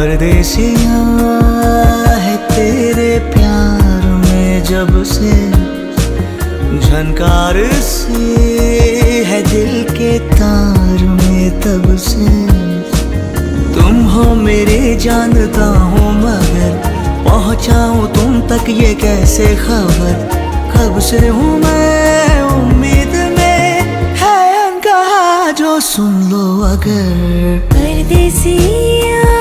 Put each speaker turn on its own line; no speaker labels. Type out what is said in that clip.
परदेसिया है तेरे प्यार में जब से, झनकार सी है दिल के तार में तब से। तुम हो मेरे जानता हूँ मगर पहुँचाऊँ तुम तक ये कैसे खबर। कब से हूँ मैं उम्मीद में, है अनकहा जो सुन लो अगर।
परदेसिया